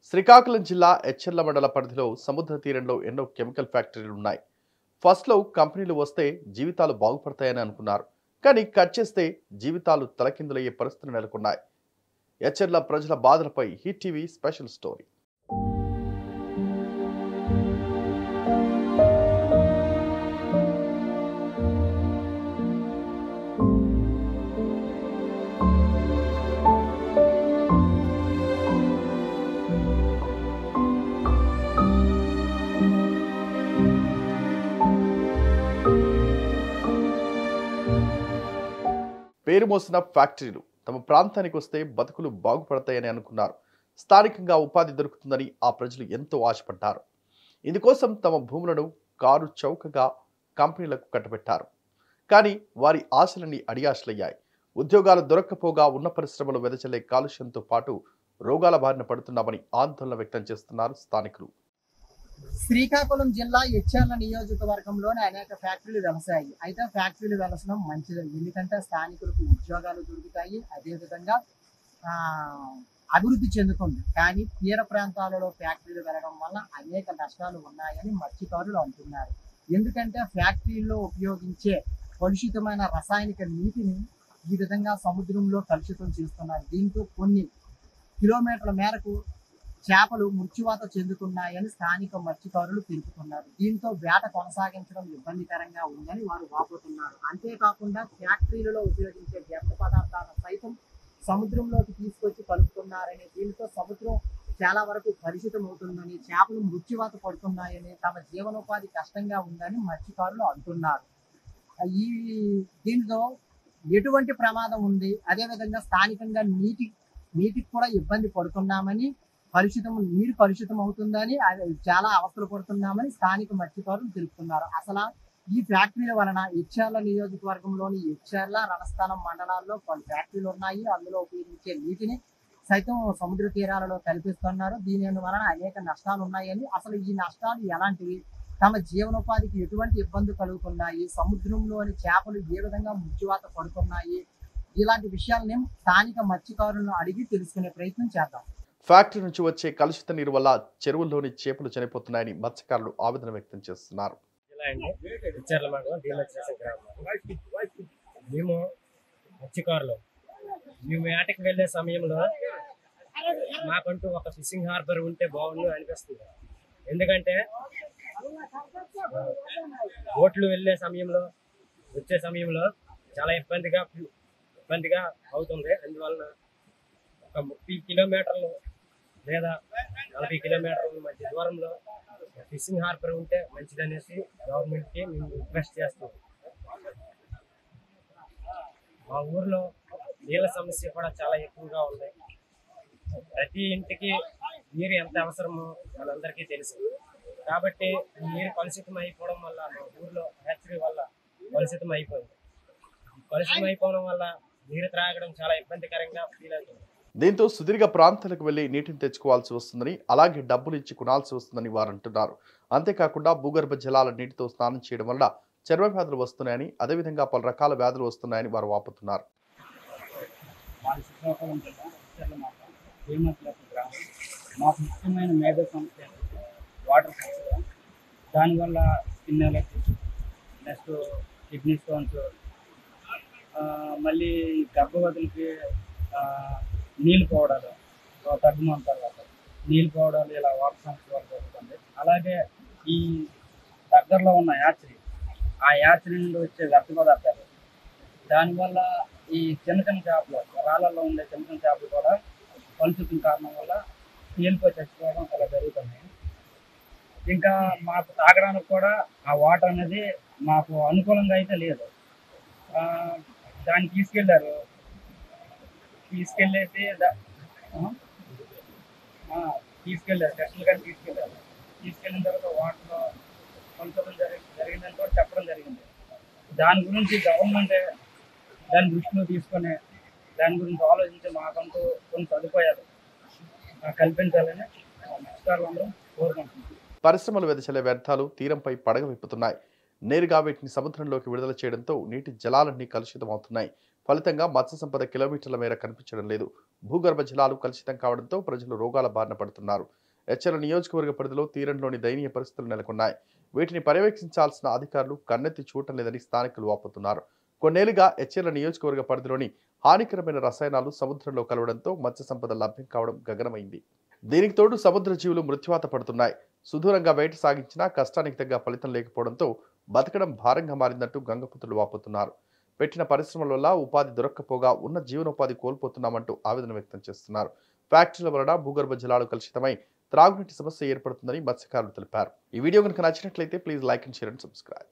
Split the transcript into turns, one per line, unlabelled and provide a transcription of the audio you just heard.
శ్రీకాకుళం జిల్లా ఎచ్చెర్ల మండల పరిధిలో సముద్ర తీరంలో ఎన్నో కెమికల్ ఫ్యాక్టరీలు ఉన్నాయి. ఫస్ట్లో కంపెనీలు వస్తే జీవితాలు బాగుపడతాయని అనుకున్నారు. కానీ కట్ చేస్తే జీవితాలు తలకిందులయ్యే పరిస్థితులు నెలకొన్నాయి. ఎచ్చెర్ల ప్రజల బాధలపై హిట్ టీవీ స్పెషల్ స్టోరీ. పేరు మోసిన ఫ్యాక్టరీలు తమ ప్రాంతానికి వస్తే బతుకులు బాగుపడతాయని అనుకున్నారు. స్థానికంగా ఉపాధి దొరుకుతుందని ఆ ప్రజలు ఎంతో ఆశపడ్డారు. ఇందుకోసం తమ భూములను కారు చౌకగా కంపెనీలకు కట్టబెట్టారు. కానీ వారి ఆశలన్నీ అడియాశలయ్యాయి. ఉద్యోగాలు దొరక్కపోగా ఉన్న పరిశ్రమలు వెదజల్లే కాలుష్యంతో పాటు రోగాల బారిన పడుతున్నామని ఆందోళన వ్యక్తం చేస్తున్నారు స్థానికులు.
శ్రీకాకుళం జిల్లా ఎచ్చెర్ల నియోజకవర్గంలోని అనేక ఫ్యాక్టరీలు వెలసాయి. అయితే ఫ్యాక్టరీలు వెలసడం మంచిది, ఎందుకంటే స్థానికులకు ఉద్యోగాలు దొరుకుతాయి, అదేవిధంగా అభివృద్ధి చెందుతుంది. కానీ తీర ప్రాంతాలలో ఫ్యాక్టరీలు వెలగడం వల్ల అనేక నష్టాలు ఉన్నాయని మత్స్యకారులు అంటున్నారు. ఎందుకంటే ఫ్యాక్టరీల్లో ఉపయోగించే కలుషితమైన రసాయనిక నీటిని ఈ విధంగా సముద్రంలో కలుషితం చేస్తున్నారు. దీంతో కొన్ని కిలోమీటర్ల మేరకు చేపలు మృత్యువాత చెందుతున్నాయని స్థానిక మత్స్యకారులు తెలుపుతున్నారు. దీంతో వేట కొనసాగించడం ఇబ్బందికరంగా ఉందని వారు వాపోతున్నారు. అంతేకాకుండా ఫ్యాక్టరీలలో ఉపయోగించే వ్యర్థ పదార్థాలను సైతం సముద్రంలోకి తీసుకొచ్చి కలుపుతున్నారని, దీంతో సముద్రం చాలా వరకు కలుషితం అవుతుందని, చేపలు మృత్యువాత పడుతున్నాయని, తమ జీవనోపాధి కష్టంగా ఉందని మత్స్యకారులు అంటున్నారు. ఈ దీంతో ఎటువంటి ప్రమాదం ఉంది, అదేవిధంగా స్థానికంగా నీటికి కూడా ఇబ్బంది పడుతున్నామని, నీరు కలుషితం అవుతుందని, చాలా అవస్థలు పడుతున్నామని స్థానిక మత్స్యకారులు తెలుపుతున్నారు. అసలు ఈ ఫ్యాక్టరీల వలన ఎచ్చెర్ల నియోజకవర్గంలోని ఎచ్చెర్ల, రణస్థలం మండలాల్లో పలు ఫ్యాక్టరీలు ఉన్నాయి. అందులో ఉపయోగించే నీటిని సైతం సముద్ర తీరాలలో కల్పిస్తున్నారు. దీని వలన అనేక నష్టాలు ఉన్నాయని, అసలు ఈ నష్టాలు ఎలాంటివి, తమ జీవనోపాధికి ఎటువంటి ఇబ్బంది కలుగుతున్నాయి, సముద్రంలోని చేపలు ఏ విధంగా మృత్యువాత పడుతున్నాయి, ఇలాంటి విషయాలని స్థానిక మత్స్యకారులను అడిగి తెలుసుకునే ప్రయత్నం చేద్దాం.
ఫ్యాక్టరీ నుంచి వచ్చే కలుషిత నీరు వల్ల చెరువుల్లోని చేపలు చనిపోతున్నాయని మత్స్యకారులు ఆవేదన వ్యక్తం చేస్తున్నారు.
మేము మత్స్యకారులు వేటకి వెళ్ళే సమయంలో మాకంటూ ఒక ఫిషింగ్ హార్బర్ ఉంటే బాగుండు అనిపిస్తుంది. ఎందుకంటే బోట్లు వెళ్ళే సమయంలో వచ్చే సమయంలో చాలా ఇబ్బందిగా అవుతుంది. అందువలన ఒక 30 కిలోమీటర్లు లేదా 40 కిలోమీటర్ల మధ్య దూరంలో ఫిషింగ్ హార్బర్ ఉంటే మంచిదనేసి గవర్నమెంట్కి మేము రిక్వెస్ట్ చేస్తాం. మా ఊర్లో నీళ్ళ సమస్య కూడా చాలా ఎక్కువగా ఉంది. ప్రతి ఇంటికి నీరు ఎంత అవసరమో మనందరికీ తెలుసు. కాబట్టి నీరు కలుషితం అయిపోవడం వల్ల మా ఊర్లో హ్యాచరీ వల్ల కలుషితం అయిపోయింది. కలుషితం అయిపోవడం వల్ల నీరు త్రాగడం చాలా ఇబ్బందికరంగా ఫీల్ అవుతుంది.
దీంతో సుదీర్ఘ ప్రాంతాలకు వెళ్లి నీటిని తెచ్చుకోవాల్సి వస్తుందని, అలాగే డబ్బులు ఇచ్చి కొనాల్సి వస్తుందని వారు అంటున్నారు. అంతేకాకుండా భూగర్భ జలాల నీటితో స్నానం చేయడం వల్ల చర్మ వ్యాధులు వస్తున్నాయని, అదేవిధంగా పలు రకాల వ్యాధులు వస్తున్నాయని వారు వాపోతున్నారు.
మాకు ముఖ్యమైన మేధ సమస్య వాటర్ సమస్య. దానివల్ల skin allergy, next kidney stones, మళ్ళీ గర్భవతులకి నీళ్ళు పోవడాలు, తగ్గుమాన తర్వాత నీళ్ళు పోవడాలు, ఇలా వాటర్ సమస్య వల్ల జరుగుతుంది. అలాగే ఈ దగ్గరలో ఉన్న యాచరీ, ఆ యాచరీ నుండి వచ్చే వ్యర్థ పదార్థాలు, దానివల్ల ఈ చిన్న చేపలు, రాళ్ళల్లో ఉండే చిన్న చేపలు కూడా కలుషితం కారణం వల్ల నీళ్ళిపోయి చచ్చిపోవడం అలా జరుగుతున్నాయి. ఇంకా మాకు తాగడానికి కూడా ఆ వాటర్ అనేది మాకు అనుకూలంగా అయితే లేదు. దాన్ని తీసుకెళ్ళేసి టెస్టులు కానీ తీసుకెళ్ళిన తర్వాత వాటర్లో కలుషితం జరిగిందని కూడా చెప్పడం జరిగింది. దాని గురించి గవర్నమెంట్ దాని దృష్టిలో తీసుకొని దాని గురించి ఆలోచించి మాకంటూ కొన్ని సదుపాయాలు కల్పించాలని అధికారులందరూ కోరుకుంటున్నారు.
పరిశ్రమలు వెదజల్లే వ్యర్థాలు తీరంపై పడగ విప్పుతున్నాయి. నేరుగా వీటిని సముద్రంలోకి విడుదల చేయడంతో నీటి జలాలన్నీ కలుషితమవుతున్నాయి. ఫలితంగా మత్స్య సంపద కిలోమీటర్ల మేర కనిపించడం లేదు. భూగర్భ జలాలు కలుషితం కావడంతో ప్రజలు రోగాల బారిన పడుతున్నారు. ఎచ్చెర్ల నియోజకవర్గ పరిధిలో తీరంలోని దయనీయ పరిస్థితులు నెలకొన్నాయి. వీటిని పర్యవేక్షించాల్సిన అధికారులు కన్నెత్తి చూడటం లేదని స్థానికులు వాపోతున్నారు. కొన్నేళ్లుగా ఎచ్చెర్ల నియోజకవర్గ పరిధిలోని హానికరమైన రసాయనాలు సముద్రంలో కలవడంతో మత్స్య సంపద లభ్యం కావడం గగనమైంది. దీనికి తోడు సముద్ర జీవులు మృత్యువాత పడుతున్నాయి. సుదూరంగా వేట సాగించినా కష్టానికి తగ్గ ఫలితం లేకపోవడంతో బతకడం భారంగా మారిందంటూ గంగపుత్రులు వాపోతున్నారు. పెట్టిన పరిశ్రమల వల్ల ఉపాధి దొరక్కపోగా ఉన్న జీవనోపాధి కోల్పోతున్నామంటూ ఆవేదన వ్యక్తం చేస్తున్నారు. ఫ్యాక్టరీల వలన భూగర్భ జలాలు కలుషితమై త్రాగునీటి సమస్య ఏర్పడుతుందని మత్స్యకారులు తెలిపారు. ఈ వీడియో కనుక నచ్చినట్లయితే please like and share and subscribe.